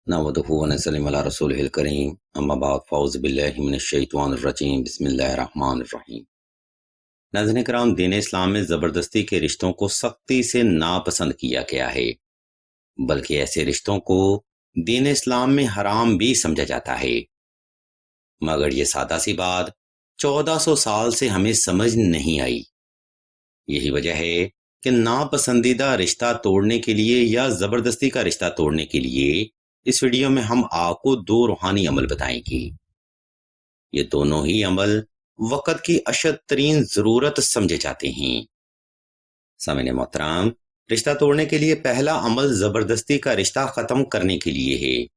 नहमदुहु व नसल्लिमु अला रसूलिहिल करीम अम्मा बाद फ़ौज़ु बिल्लाहि मिनश शैतानिर रजीम बिस्मिल्लाहिर रहमानिर रहीम। नाज़रीन किराम, दीन इस्लाम में ज़बरदस्ती के रिश्तों को सख्ती से नापसंद किया गया है, बल्कि ऐसे रिश्तों को दीन इस्लाम में हराम भी समझा जाता है। मगर ये सादा सी बात 1400 साल से हमें समझ नहीं आई। यही वजह है कि नापसंदीदा रिश्ता तोड़ने के लिए या ज़बरदस्ती का रिश्ता तोड़ने के लिए इस वीडियो में हम आपको 2 रूहानी अमल बताएंगे। ये दोनों ही अमल वक़्त की अशद तरीन ज़रूरत समझे जाते हैं। सामने मोहतरम, रिश्ता तोड़ने के लिए पहला अमल ज़बरदस्ती का रिश्ता ख़त्म करने के लिए है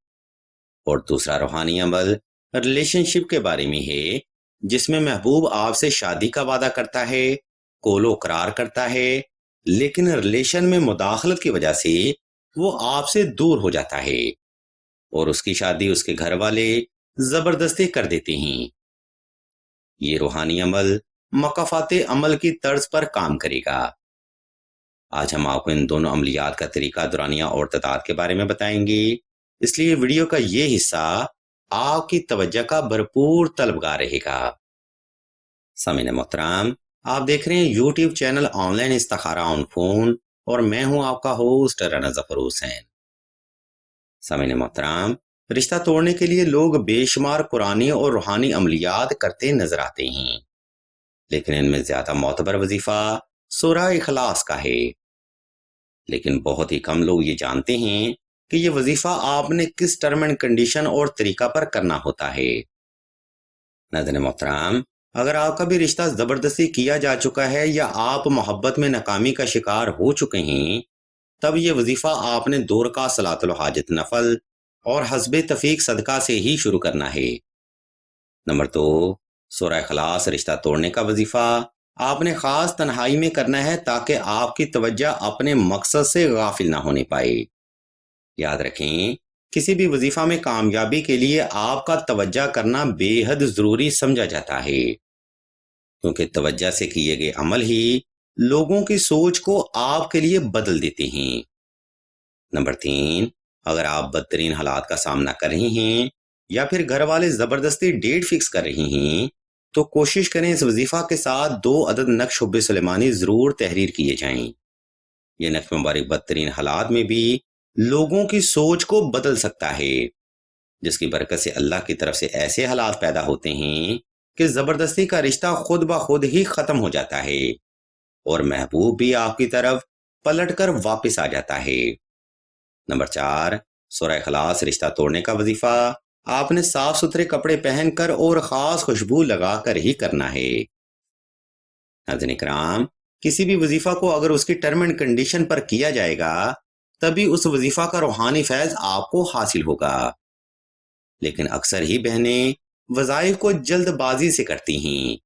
और दूसरा रूहानी अमल रिलेशनशिप के बारे में है, जिसमें महबूब आपसे शादी का वादा करता है, कोलो करार करता है, लेकिन रिलेशन में मुदाखलत की वजह से वो आपसे दूर हो जाता है और उसकी शादी उसके घर वाले जबरदस्ती कर देते हैं। ये रूहानी अमल मकाफाते अमल की तर्ज पर काम करेगा। आज हम आपको इन दोनों अमलियात का तरीका, दुरानिया और तदाद के बारे में बताएंगे, इसलिए वीडियो का ये हिस्सा आपकी तवज्जो का भरपूर तलबगार रहेगा। सामीन मोहतरम, आप देख रहे हैं यूट्यूब चैनल ऑनलाइन इस्तिखारा ऑन फोन और मैं हूं आपका होस्ट राना जफर हुसैन। सामीन मोहतरम, रिश्ता तोड़ने के लिए लोग बेशुमार कुरानी और रूहानी अमलियात करते नजर आते हैं, लेकिन इनमें ज्यादा मोतबर वजीफा सूरह इखलास का है। लेकिन बहुत ही कम लोग ये जानते हैं कि ये वजीफा आपने किस टर्म एंड कंडीशन और तरीका पर करना होता है। नाज़रीन मोहतरम, अगर आपका भी रिश्ता जबरदस्ती किया जा चुका है या आप मोहब्बत में नाकामी का शिकार हो चुके हैं, तब ये वजीफा आपने 2 रकात सलातुल हाजत नफल और हस्बे तफीक सदका से ही शुरू करना है। नंबर 2, सूरह इखलास रिश्ता तोड़ने का वजीफा आपने खास तन्हाई में करना है ताकि आपकी तवज्जो अपने मकसद से गाफिल ना होने पाए। याद रखें, किसी भी वजीफा में कामयाबी के लिए आपका तवज्जो करना बेहद जरूरी समझा जाता है, क्योंकि तवज्जो से किए गए अमल ही लोगों की सोच को आपके लिए बदल देते हैं। नंबर 3, अगर आप बदतरीन हालात का सामना कर रहे हैं या फिर घर वाले जबरदस्ती डेट फिक्स कर रहे हैं, तो कोशिश करें इस वजीफा के साथ 2 अदद नक्श हुब्बे सुलेमानी जरूर तहरीर किए जाएं। ये नक्श मुबारक बदतरीन हालात में भी लोगों की सोच को बदल सकता है, जिसकी बरकत से अल्लाह की तरफ से ऐसे हालात पैदा होते हैं कि जबरदस्ती का रिश्ता खुद ब खुद ही खत्म हो जाता है और महबूब भी आपकी तरफ पलटकर वापस आ जाता है। नंबर 4, सूरह इखलास रिश्ता तोड़ने का वजीफा आपने साफ सुथरे कपड़े पहनकर और खास खुशबू लगाकर ही करना है। नाज़रीन इकराम, किसी भी वजीफा को अगर उसकी टर्म एंड कंडीशन पर किया जाएगा, तभी उस वजीफा का रूहानी फैज आपको हासिल होगा। लेकिन अक्सर ही बहनें वज़ाइफ को जल्दबाजी से करती हैं,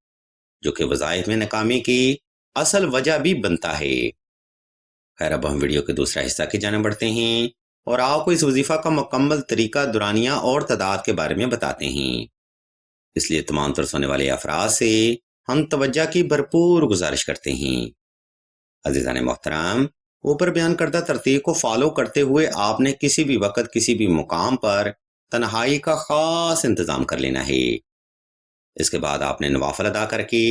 जो कि वज़ाइफ में नाकामी की असल वजह भी बनता है। खैर, अब हम वीडियो के दूसरा हिस्सा की जाने बढ़ते हैं और आपको इस वजीफा का मुकम्मल तरीका, दुरानिया और तदाद के बारे में बताते हैं। इसलिए तमाम तरह होने वाले अफराद से हम तवज्जो की भरपूर गुजारिश करते हैं। अज़ीज़ान मोहतरम, ऊपर बयान करदा तरतीब को फॉलो करते हुए आपने किसी भी वक्त किसी भी मुकाम पर तन्हाई का खास इंतजाम कर लेना है। इसके बाद आपने नवाफिल अदा करके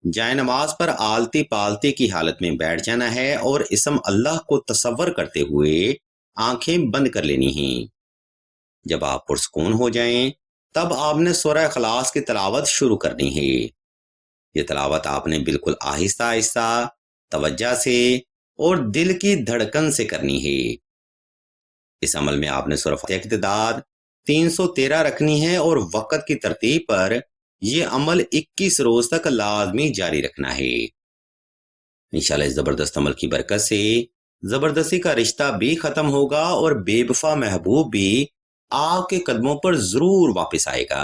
जाए नमाज पर आलती पालती की हालत में बैठ जाना है और इसम अल्लाह को तसव्वुर करते हुए आंखें बंद कर लेनी हैं। जब आप पुरसकून हो जाएं, तब आपने सूरह इखलास की तिलावत शुरू करनी है। ये तिलावत आपने बिल्कुल आहिस्ता आहिस्ता, तवज्जो से और दिल की धड़कन से करनी है। इस अमल में आपने सूरह फातिहा की तादाद 313 रखनी है और वक़्त की तरतीब पर यह अमल 21 रोज तक लाजमी जारी रखना है। इंशाल्लाह इस जबरदस्त अमल की बरकत से जबरदस्ती का रिश्ता भी खत्म होगा और बेवफा महबूब भी आपके कदमों पर जरूर वापस आएगा।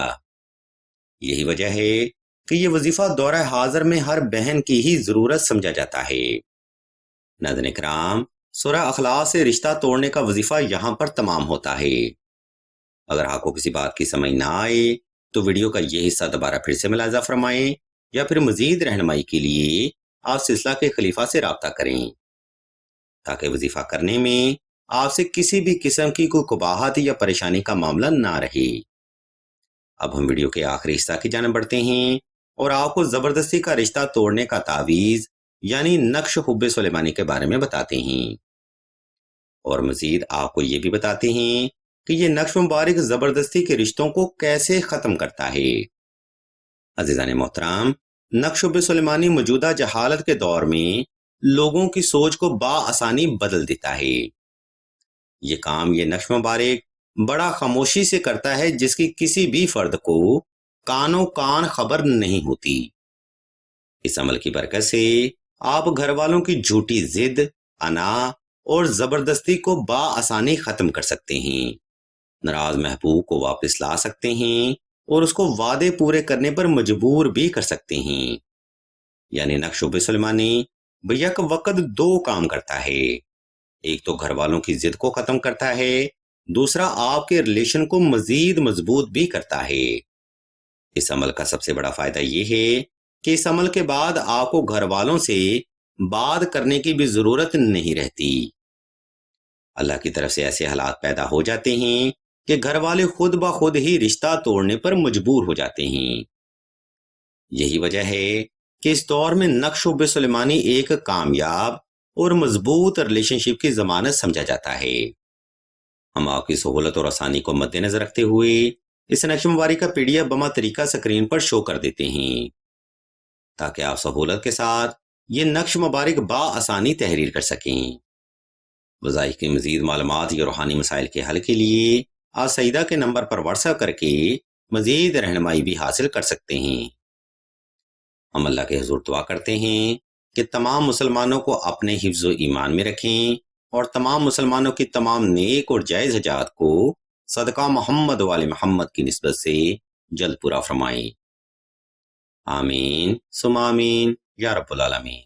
यही वजह है कि यह वजीफा दौरा हाजिर में हर बहन की ही जरूरत समझा जाता है। नाज़रीन इकराम, सूरह इखलास से रिश्ता तोड़ने का वजीफा यहाँ पर तमाम होता है। अगर आपको किसी बात की समझ ना आए तो वीडियो का ये हिस्सा दोबारा फिर से मुलाजा फरमाएं या फिर मजीद रहनुमाई के लिए आप सिलसिला के खलीफा से राब्ता करें, ताकि वजीफा करने में آپ سے کسی بھی قسم کی کوئی قباحت یا پریشانی کا معاملہ نہ رہے۔ اب ہم ویڈیو کے آخری حصہ کی جانب بڑھتے ہیں اور آپ کو زبردستی کا رشتہ توڑنے کا تعویذ یعنی نقش حب سلیمانی کے بارے میں بتاتے ہیں، اور مزید آپ کو یہ بھی بتاتے ہیں کہ یہ نقش مبارک زبردستی کے رشتوں کو کیسے ختم کرتا ہے۔ عزیزان محترم، نقش حب سلیمانی موجودہ جہالت کے دور میں لوگوں کی سوچ کو بآسانی بدل دیتا ہے۔ یہ کام یہ نقش مبارک بڑا خاموشی سے کرتا ہے، جس کی کسی بھی فرد کو کانوں کان خبر نہیں ہوتی۔ اس عمل کی برکت سے آپ گھر والوں کی جھوٹی ضد، انا اور زبردستی کو بآسانی ختم کر سکتے ہیں، ناراض محبوب کو واپس لا سکتے ہیں اور اس کو وعدے پورے کرنے پر مجبور بھی کر سکتے ہیں۔ یعنی نقش حب سلیمانی بیک وقت دو کام کرتا ہے، ایک تو گھر والوں کی ضد کو ختم کرتا ہے، دوسرا آپ کے ریلیشن کو مزید مضبوط بھی کرتا ہے۔ اس عمل کا سب سے بڑا فائدہ یہ ہے کہ اس عمل کے بعد آپ کو گھر والوں سے بات کرنے کی بھی ضرورت نہیں رہتی۔ اللہ کی طرف سے ایسے حالات پیدا ہو جاتے ہیں کہ گھر والے خود بخود ہی رشتہ توڑنے پر مجبور ہو جاتے ہیں۔ یہی وجہ ہے کہ اس دور میں نقش حب سلیمانی ایک کامیاب اور مضبوط ریلیشن شپ کی ضمانت سمجھا جاتا ہے۔ ہم آپ کی سہولت اور آسانی کو مد نظر رکھتے ہوئے اس نقش مبارک کا PDF بما طریقہ سکرین پر شو کر دیتے ہیں، تاکہ آپ سہولت کے ساتھ یہ نقش مبارک بآسانی تحریر کر سکیں۔ وظائف کی مزید معلومات یا روحانی مسائل کے حل کے لیے آپ سعیدہ کے نمبر پر واٹس ایپ کر کے مزید رہنمائی بھی حاصل کر سکتے ہیں۔ ہم اللہ کے حضور دعا کرتے ہیں کہ تمام مسلمانوں کو اپنے حفظ و ایمان میں رکھیں اور تمام مسلمانوں کی تمام نیک اور جائز حاجات کو صدقہ محمد وآل محمد کی نسبت سے جلد پورا فرمائیں۔ آمین ثم آمین یا رب العالمین۔